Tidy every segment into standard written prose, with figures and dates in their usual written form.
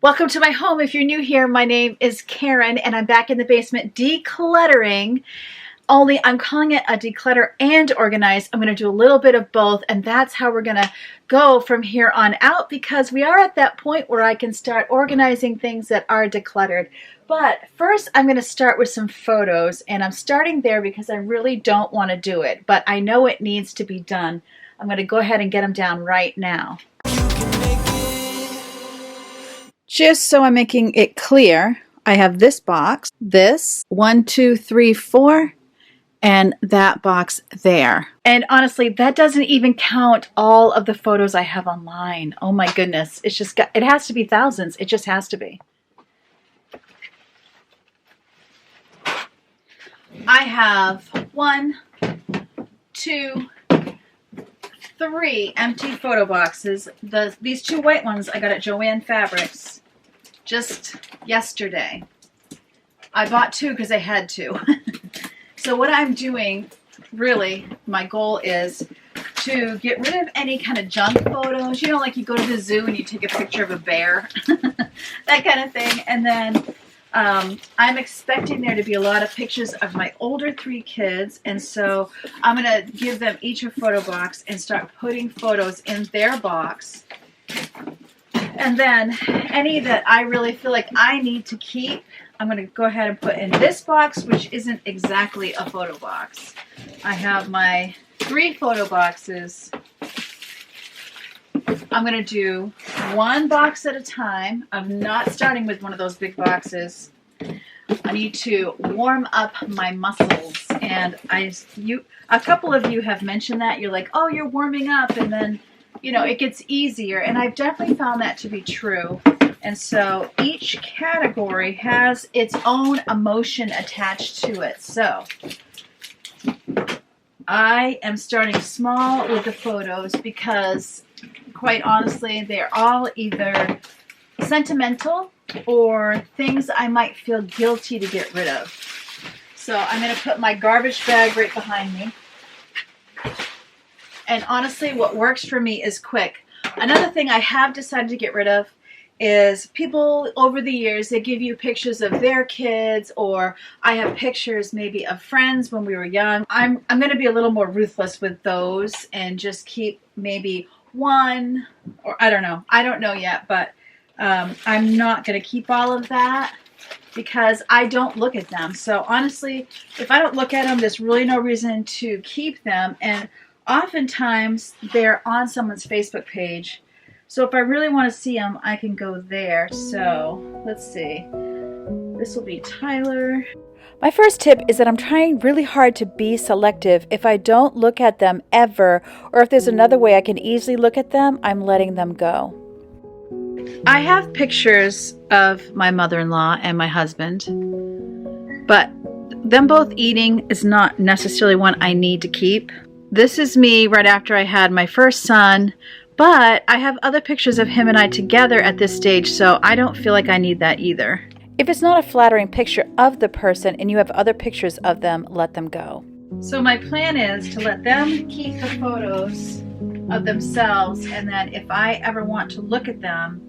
Welcome to my home. If you're new here, my name is Karen and I'm back in the basement decluttering. Only I'm calling it a declutter and organize. I'm going to do a little bit of both, and that's how we're going to go from here on out, because we are at that point where I can start organizing things that are decluttered. But first I'm going to start with some photos, and I'm starting there because I really don't want to do it, but I know it needs to be done. I'm going to go ahead and get them down right now. Just so I'm making it clear, I have this box, this, 1, 2, 3, 4, and that box there. And honestly, that doesn't even count all of the photos I have online. Oh my goodness. It's just it has to be thousands. It just has to be. I have 1, 2, 3 empty photo boxes. These 2 white ones I got at Joann Fabrics just yesterday. I bought 2 because I had to. So what I'm doing, really, my goal is to get rid of any kind of junk photos. You know, like you go to the zoo and you take a picture of a bear, that kind of thing. And then I'm expecting there to be a lot of pictures of my older 3 kids. And so I'm going to give them each a photo box and start putting photos in their box. And then any that I really feel like I need to keep, I'm going to go ahead and put in this box, which isn't exactly a photo box. I have my 3 photo boxes. I'm going to do 1 box at a time. I'm not starting with one of those big boxes. I need to warm up my muscles. And a couple of you have mentioned that. You're like, oh, you're warming up, and then you know, it gets easier, and I've definitely found that to be true. And so each category has its own emotion attached to it. So I am starting small with the photos because, quite honestly, they're all either sentimental or things I might feel guilty to get rid of. So I'm going to put my garbage bag right behind me. And honestly, what works for me is quick. Another thing I have decided to get rid of is people over the years, they give you pictures of their kids, or I have pictures maybe of friends when we were young. I'm going to be a little more ruthless with those and just keep maybe 1, or I don't know. I don't know yet, but I'm not going to keep all of that because I don't look at them. So honestly, if I don't look at them, there's really no reason to keep them. And oftentimes they're on someone's Facebook page. So if I really want to see them, I can go there. So let's see. This will be Tyler. My first tip is that I'm trying really hard to be selective. If I don't look at them ever, or if there's another way I can easily look at them, I'm letting them go. I have pictures of my mother-in-law and my husband, but them both eating is not necessarily one I need to keep. This is me right after I had my first son, but I have other pictures of him and I together at this stage, so I don't feel like I need that either. If it's not a flattering picture of the person and you have other pictures of them, let them go. So my plan is to let them keep the photos of themselves, and then if I ever want to look at them,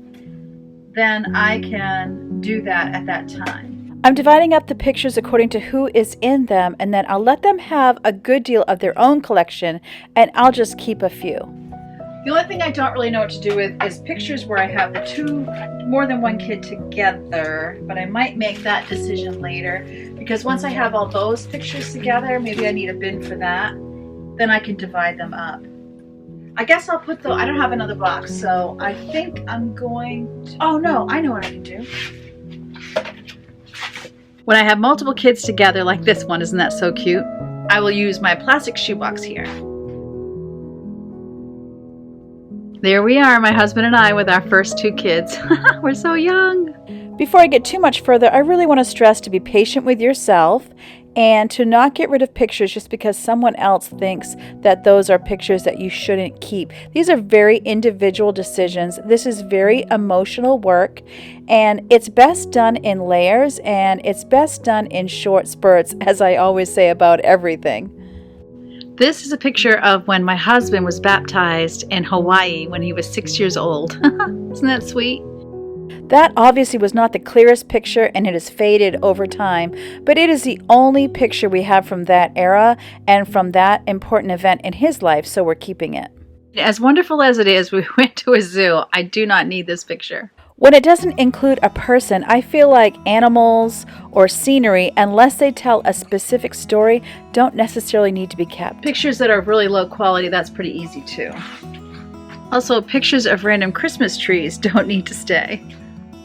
then I can do that at that time. I'm dividing up the pictures according to who is in them, and then I'll let them have a good deal of their own collection, and I'll just keep a few. The only thing I don't really know what to do with is pictures where I have more than one kid together, but I might make that decision later, because once I have all those pictures together, maybe I need a bin for that, then I can divide them up. I guess I'll put I don't have another box, so I think I'm going to, oh no, I know what I can do. When I have multiple kids together like this one, isn't that so cute? I will use my plastic shoebox here. There we are, my husband and I with our first 2 kids. We're so young. Before I get too much further, I really want to stress to be patient with yourself and to not get rid of pictures just because someone else thinks that those are pictures that you shouldn't keep. These are very individual decisions. This is very emotional work, and it's best done in layers, and it's best done in short spurts, as I always say about everything. This is a picture of when my husband was baptized in Hawaii when he was 6 years old. Isn't that sweet? That obviously was not the clearest picture and it has faded over time, but it is the only picture we have from that era and from that important event in his life, so we're keeping it. As wonderful as it is, we went to a zoo. I do not need this picture. When it doesn't include a person, I feel like animals or scenery, unless they tell a specific story, don't necessarily need to be kept. Pictures that are really low quality, that's pretty easy too. Also, pictures of random Christmas trees don't need to stay.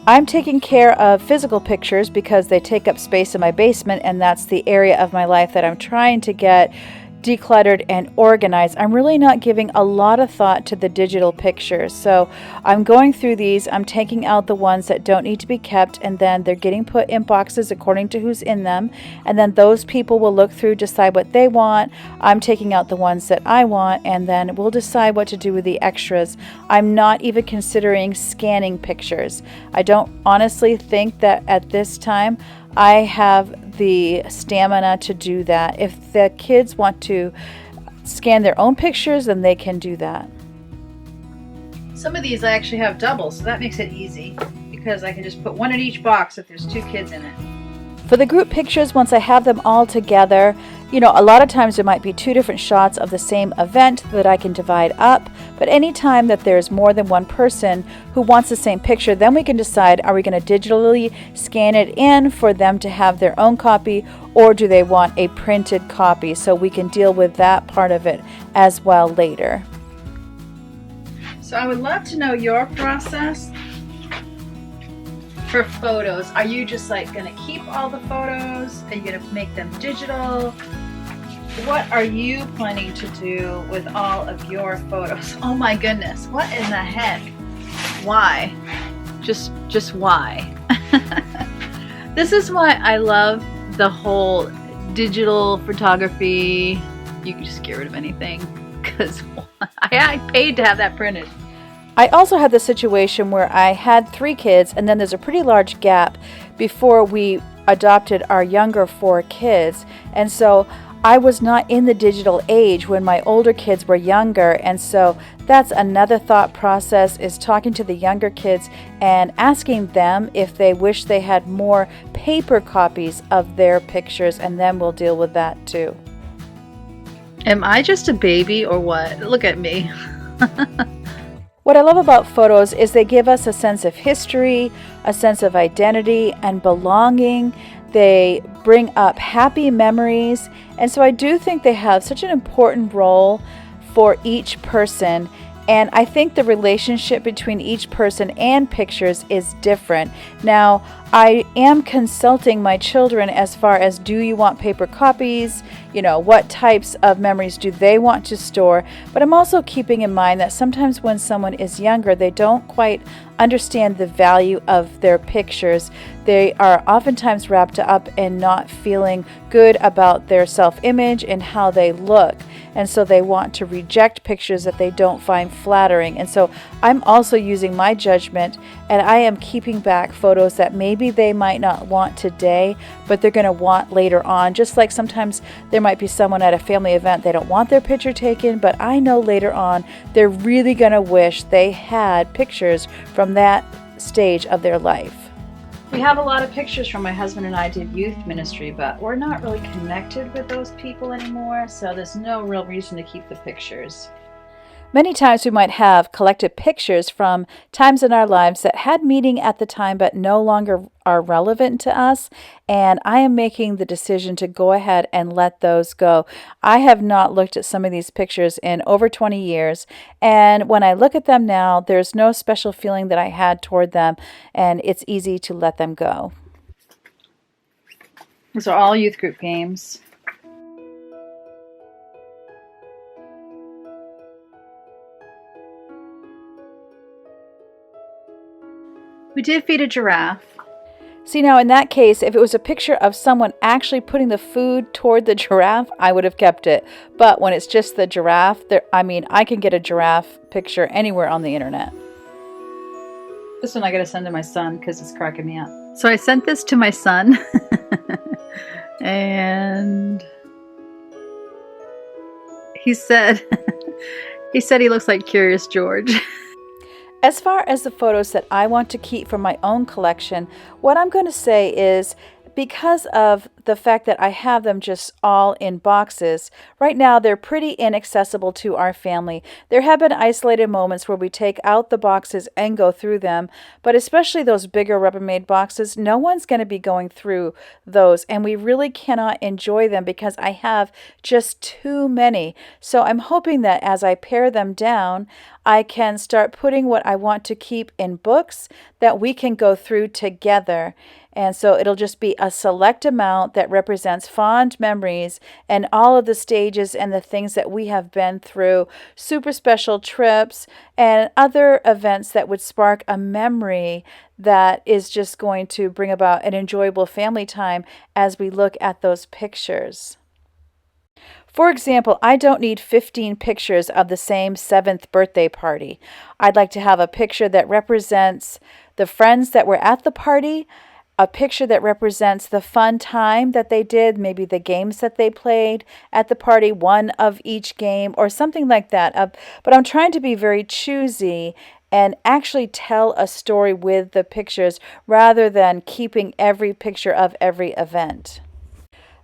I'm taking care of physical pictures because they take up space in my basement, and that's the area of my life that I'm trying to get decluttered and organized. I'm really not giving a lot of thought to the digital pictures. So I'm going through these, I'm taking out the ones that don't need to be kept, and then they're getting put in boxes according to who's in them. And then those people will look through, decide what they want. I'm taking out the ones that I want, and then we'll decide what to do with the extras. I'm not even considering scanning pictures. I don't honestly think that at this time I have the stamina to do that. If the kids want to scan their own pictures, then they can do that. Some of these I actually have doubles, so that makes it easy because I can just put one in each box if there's 2 kids in it. For the group pictures, once I have them all together, a lot of times there might be 2 different shots of the same event that I can divide up, but anytime that there's more than one person who wants the same picture, then we can decide, are we going to digitally scan it in for them to have their own copy, or do they want a printed copy? So we can deal with that part of it as well later. So I would love to know your process for photos. Are you just going to keep all the photos? Are you going to make them digital? What are you planning to do with all of your photos? Oh my goodness, what in the heck? Why? Just why? This is why I love the whole digital photography. You can just get rid of anything because I paid to have that printed. I also had the situation where I had 3 kids, and then there's a pretty large gap before we adopted our younger 4 kids. And so I was not in the digital age when my older kids were younger. And so that's another thought process, is talking to the younger kids and asking them if they wish they had more paper copies of their pictures, and then we'll deal with that too. Am I just a baby or what? Look at me. What I love about photos is they give us a sense of history, a sense of identity and belonging. They bring up happy memories. And so I do think they have such an important role for each person. And I think the relationship between each person and pictures is different. Now, I am consulting my children as far as, do you want paper copies? What types of memories do they want to store? But I'm also keeping in mind that sometimes when someone is younger, they don't quite understand the value of their pictures. They are oftentimes wrapped up in not feeling good about their self-image and how they look. And so they want to reject pictures that they don't find flattering. And so I'm also using my judgment, and I am keeping back photos that maybe they might not want today, but they're going to want later on. Just like sometimes there might be someone at a family event, they don't want their picture taken, but I know later on they're really going to wish they had pictures from that stage of their life. We have a lot of pictures from my husband and I did youth ministry, but we're not really connected with those people anymore, so there's no real reason to keep the pictures. Many times we might have collected pictures from times in our lives that had meaning at the time but no longer are relevant to us, and I am making the decision to go ahead and let those go. I have not looked at some of these pictures in over 20 years, and when I look at them now, there's no special feeling that I had toward them, and it's easy to let them go. These are all youth group games. We did feed a giraffe. See, now in that case, if it was a picture of someone actually putting the food toward the giraffe, I would have kept it. But when it's just the giraffe, I can get a giraffe picture anywhere on the internet. This one I gotta send to my son because it's cracking me up. So I sent this to my son and he said he looks like Curious George. As far as the photos that I want to keep from my own collection, what I'm going to say is, because of the fact that I have them just all in boxes, right now they're pretty inaccessible to our family. There have been isolated moments where we take out the boxes and go through them, but especially those bigger Rubbermaid boxes, no one's going to be going through those, and we really cannot enjoy them because I have just too many. So I'm hoping that as I pare them down, I can start putting what I want to keep in books that we can go through together. And so it'll just be a select amount that represents fond memories and all of the stages and the things that we have been through, super special trips and other events that would spark a memory that is just going to bring about an enjoyable family time as we look at those pictures. For example, I don't need 15 pictures of the same 7th birthday party. I'd like to have a picture that represents the friends that were at the party, a picture that represents the fun time that they did, maybe the games that they played at the party, one of each game or something like that. But I'm trying to be very choosy and actually tell a story with the pictures rather than keeping every picture of every event.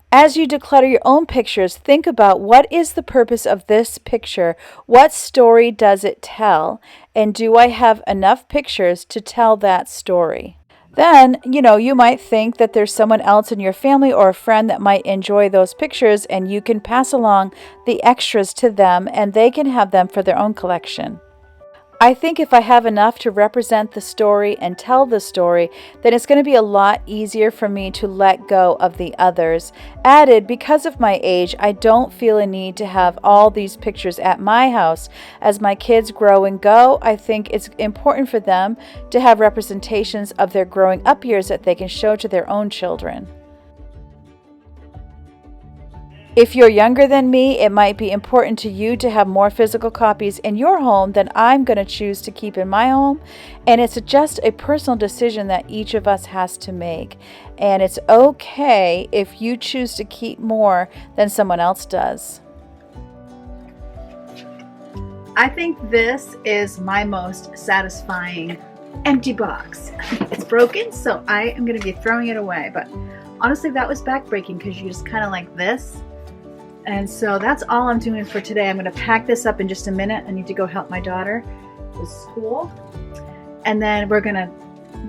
As you declutter your own pictures, think about, what is the purpose of this picture? What story does it tell? And do I have enough pictures to tell that story? Then, you might think that there's someone else in your family or a friend that might enjoy those pictures, and you can pass along the extras to them and they can have them for their own collection. I think if I have enough to represent the story and tell the story, then it's going to be a lot easier for me to let go of the others. Added, because of my age, I don't feel a need to have all these pictures at my house. As my kids grow and go, I think it's important for them to have representations of their growing up years that they can show to their own children. If you're younger than me, it might be important to you to have more physical copies in your home than I'm going to choose to keep in my home. And it's just a personal decision that each of us has to make. And it's okay if you choose to keep more than someone else does. I think this is my most satisfying empty box. It's broken, so I am going to be throwing it away. But honestly, that was backbreaking because you just kind of like this. And so that's all I'm doing for today. I'm going to pack this up in just a minute. I need to go help my daughter with school. And then we're going to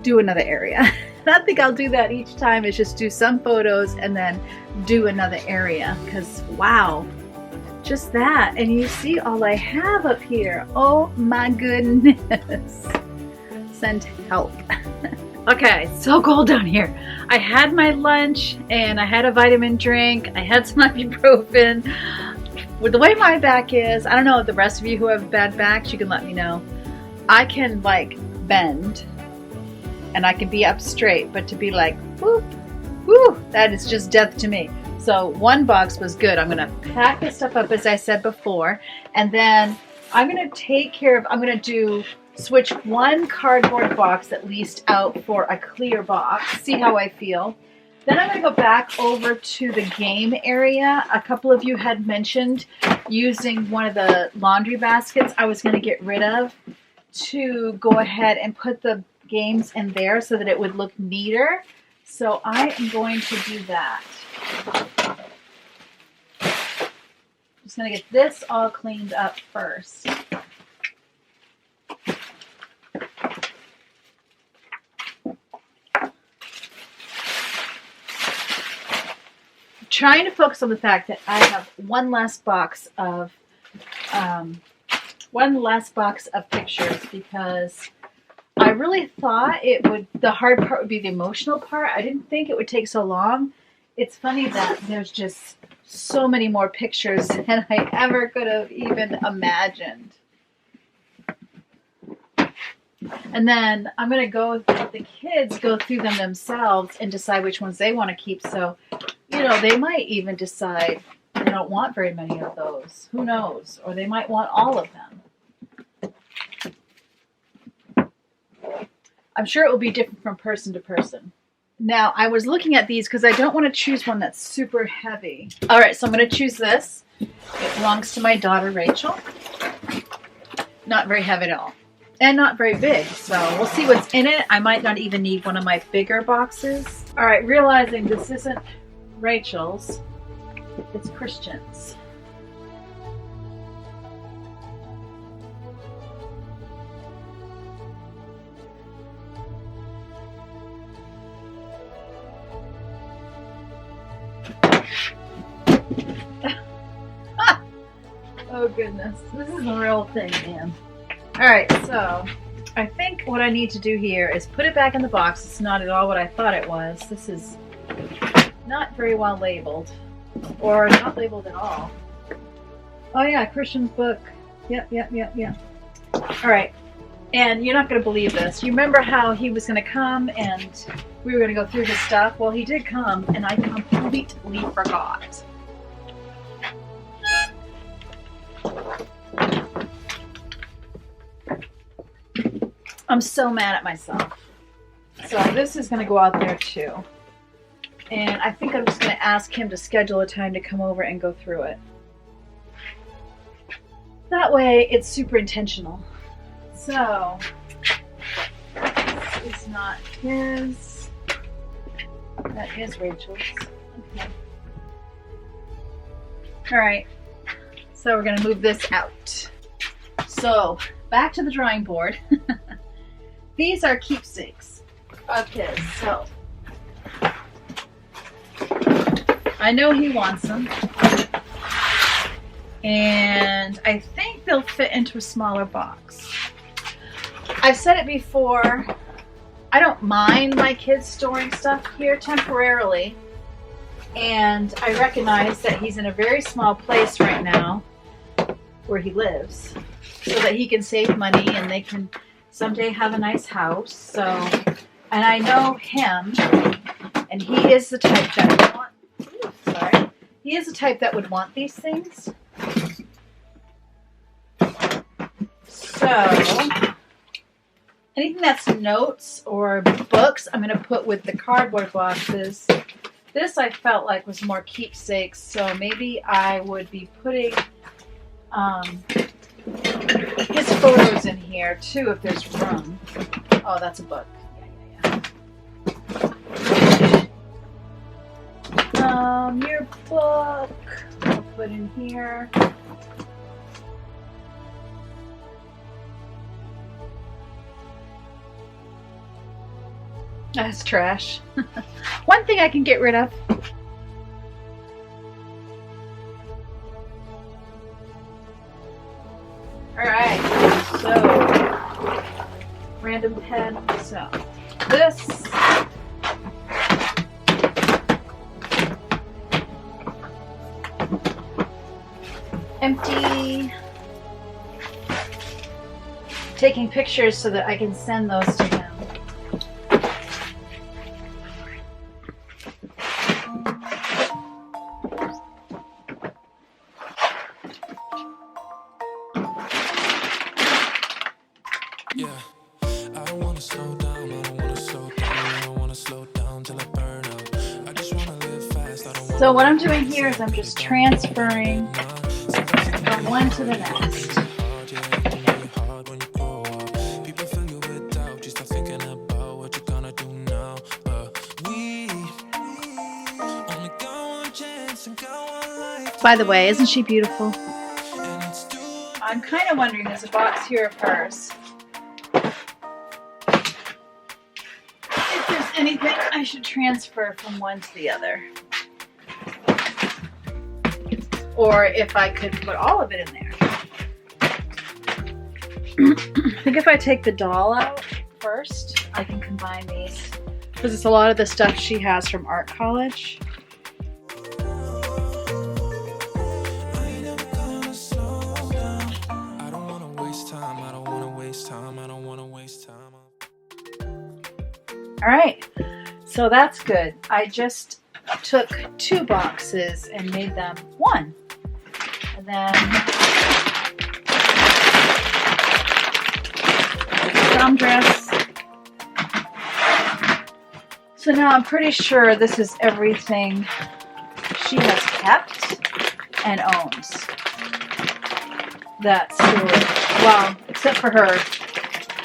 do another area. I think I'll do that each time, is just do some photos and then do another area. Because wow, just that. And you see all I have up here. Oh my goodness. Send help. Okay, it's so cold down here. I had my lunch and I had a vitamin drink. I had some ibuprofen. With the way my back is, I don't know if the rest of you who have bad backs, you can let me know. I can like bend and I can be up straight, but to be like, whoop, whoo, that is just death to me. So one box was good. I'm gonna pack this stuff up as I said before, and then I'm gonna take care of, I'm gonna switch one cardboard box at least out for a clear box, see how I feel. Then I'm going to go back over to the game area. A couple of you had mentioned using one of the laundry baskets I was going to get rid of to go ahead and put the games in there so that it would look neater. So I am going to do that. Just going to get this all cleaned up first. Trying to focus on the fact that I have one less box of pictures, because I really thought the hard part would be the emotional part. I didn't think it would take so long. It's funny that there's just so many more pictures than I ever could have even imagined. And then I'm going to let the kids go through them themselves and decide which ones they want to keep. So, they might even decide they don't want very many of those. Who knows? Or they might want all of them. I'm sure it will be different from person to person. Now, I was looking at these because I don't want to choose one that's super heavy. All right, so I'm going to choose this. It belongs to my daughter, Rachel. Not very heavy at all. and not very big. So we'll see what's in it. I might not even need one of my bigger boxes. All right, realizing this isn't Rachel's, it's Christian's. Oh goodness, this is a real thing, man. Alright, so I think what I need to do here is put it back in the box. It's not at all what I thought it was. This is not very well labeled, or not labeled at all. Oh yeah, Christian's book. Yep. Alright, and you're not going to believe this. You remember how he was going to come and we were going to go through his stuff? Well, he did come and I completely forgot. I'm so mad at myself. So this is going to go out there too. And I think I'm just going to ask him to schedule a time to come over and go through it. That way it's super intentional. So this is not his. That is Rachel's. Okay. Alright. So we're going to move this out. So back to the drawing board. These are keepsakes of his, so I know he wants them, and I think they'll fit into a smaller box. I've said it before, I don't mind my kids storing stuff here temporarily, and I recognize that he's in a very small place right now where he lives, so that he can save money and they can someday have a nice house. So, and I know him, and he is the type that he is the type that would want these things. So anything that's notes or books, I'm going to put with the cardboard boxes. This I felt like was more keepsakes, so maybe I would be putting his photos in here too if there's room. Oh, that's a book. Yeah. Your book I'll put in here. That's trash. One thing I can get rid of. Alright, so random pen. So this empty, taking pictures so that I can send those to him. So what I'm doing here is I'm just transferring from one to the next. By the way, isn't she beautiful? I'm kind of wondering, there's a box here of hers. If there's anything I should transfer from one to the other. Or if I could put all of it in there. I think if I take the doll out first, I can combine these. Because it's a lot of the stuff she has from art college. Alright, so that's good. I just took 2 boxes and made them 1. And then prom dress. So now I'm pretty sure this is everything she has kept and owns. That's well, except for her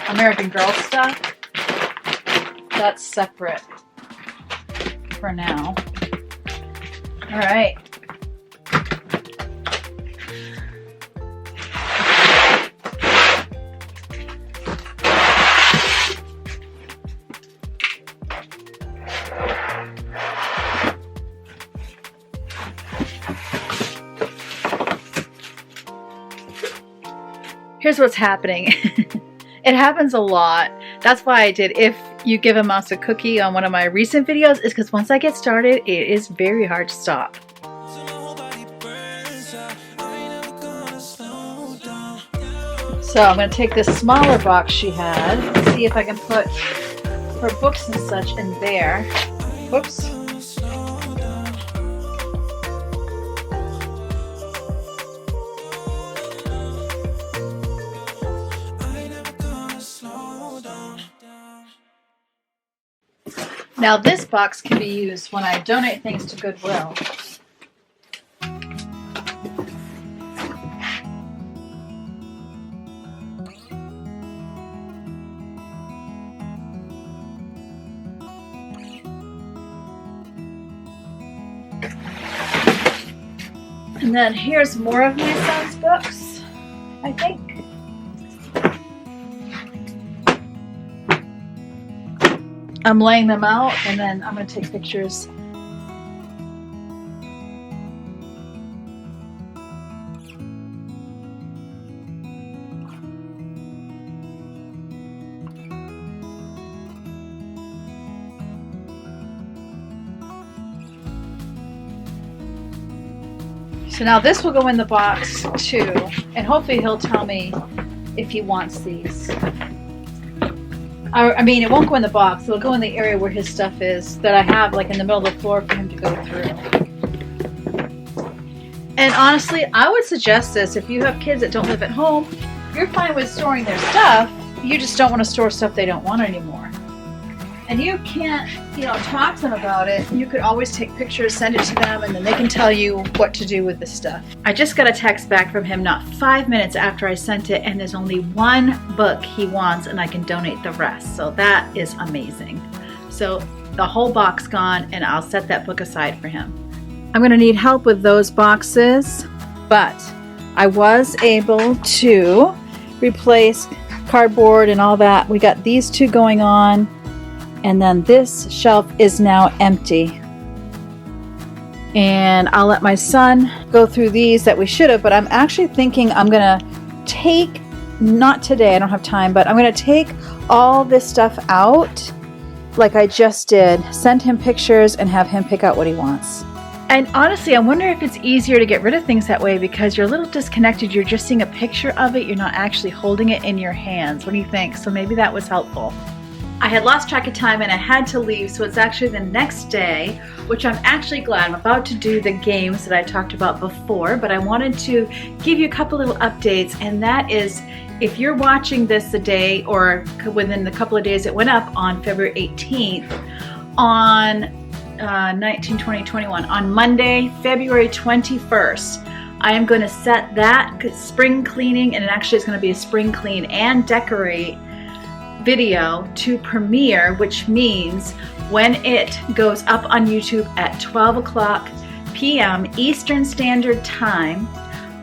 American Girl stuff. That's separate for now. All right. Here's what's happening. It happens a lot. That's why I did If You Give a Mouse a Cookie on one of my recent videos, is because once I get started, it is very hard to stop. So I'm going to take this smaller box she had and see if I can put her books and such in there. Whoops. Now this box can be used when I donate things to Goodwill. And then here's more of my son's books, I think. I'm laying them out and then I'm going to take pictures. So now this will go in the box too, and hopefully he'll tell me if he wants these. I mean, it won't go in the box. It'll go in the area where his stuff is that I have like in the middle of the floor for him to go through. And honestly, I would suggest this if you have kids that don't live at home. You're fine with storing their stuff. You just don't want to store stuff they don't want anymore. And you can't, talk to them about it. You could always take pictures, send it to them, and then they can tell you what to do with the stuff. I just got a text back from him not 5 minutes after I sent it, and there's only one book he wants, and I can donate the rest. So that is amazing. So the whole box gone, and I'll set that book aside for him. I'm going to need help with those boxes, but I was able to replace cardboard and all that. We got these two going on. And then this shelf is now empty. And I'll let my son go through these that we should have, but I'm actually thinking I'm gonna take, not today, I don't have time, but I'm gonna take all this stuff out like I just did, send him pictures and have him pick out what he wants. And honestly, I wonder if it's easier to get rid of things that way because you're a little disconnected. You're just seeing a picture of it. You're not actually holding it in your hands. What do you think? So maybe that was helpful. I had lost track of time and I had to leave, so it's actually the next day, which I'm actually glad. I'm about to do the games that I talked about before, but I wanted to give you a couple little updates, and that is if you're watching this the day or within the couple of days it went up on February 18th, on 19/20/21, on Monday, February 21st, I am going to set that spring cleaning, and it actually is going to be a spring clean and decorate video to premiere, which means when it goes up on YouTube at 12 o'clock p.m. Eastern Standard Time,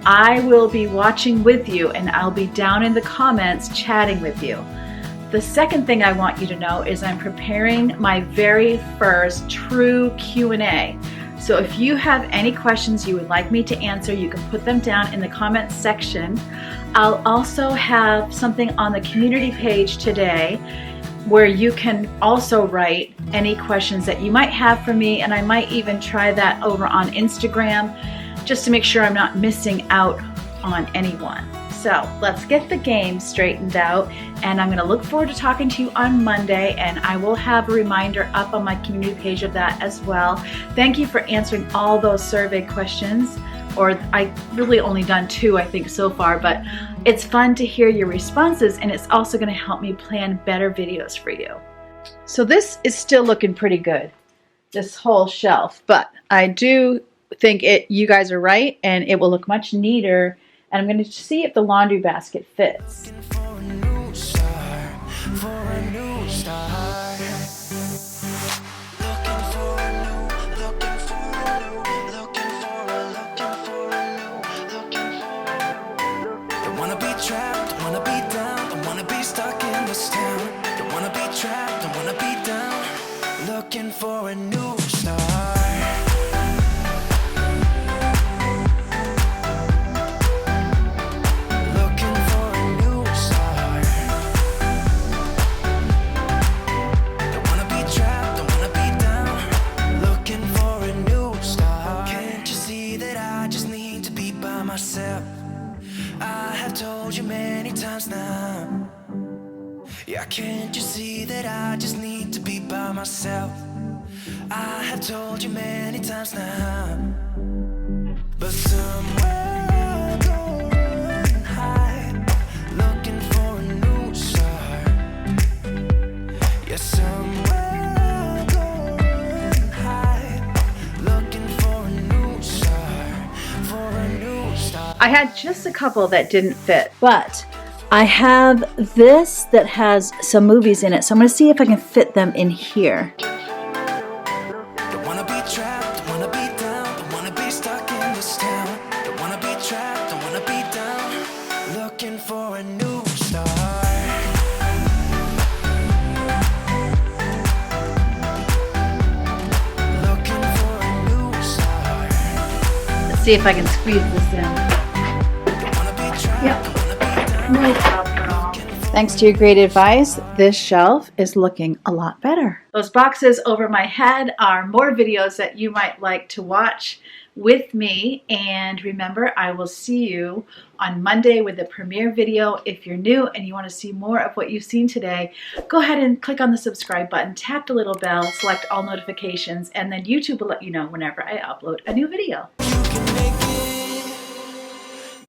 I will be watching with you and I'll be down in the comments chatting with you. The second thing I want you to know is I'm preparing my very first true Q&A. So if you have any questions you would like me to answer, you can put them down in the comments section. I'll also have something on the community page today where you can also write any questions that you might have for me, and I might even try that over on Instagram just to make sure I'm not missing out on anyone. So let's get the game straightened out, and I'm going to look forward to talking to you on Monday, and I will have a reminder up on my community page of that as well. Thank you for answering all those survey questions, or I really only done 2 I think so far, but it's fun to hear your responses, and it's also going to help me plan better videos for you. So this is still looking pretty good, this whole shelf, but I do think you guys are right, and it will look much neater. And I'm going to see if the laundry basket fits. looking for a new start. Looking for a new start. Don't wanna be trapped, don't wanna be down. Looking for a new start. Can't you see that I just need to be by myself? I have told you many times now. Yeah, can't you see that I just need to be by myself? I have told you many times now. But somewhere going high, looking for a new start. Yeah, somewhere going high, looking for a new start, for a new start. I had just a couple that didn't fit, but I have this that has some movies in it, so I'm going to see if I can fit them in here. Don't wanna be trapped, don't wanna be down, don't wanna be stuck in this town. Don't wanna be trapped, don't wanna be down. Looking for a new start. Looking for a new start. Let's see if I can squeeze this in. Don't wanna be trapped, Yep. don't wanna be down. No problem at all. Thanks to your great advice, this shelf is looking a lot better. Those boxes over my head are more videos that you might like to watch with me. And remember, I will see you on Monday with the premiere video. If you're new and you want to see more of what you've seen today, go ahead and click on the subscribe button, tap the little bell, select all notifications, and then YouTube will let you know whenever I upload a new video.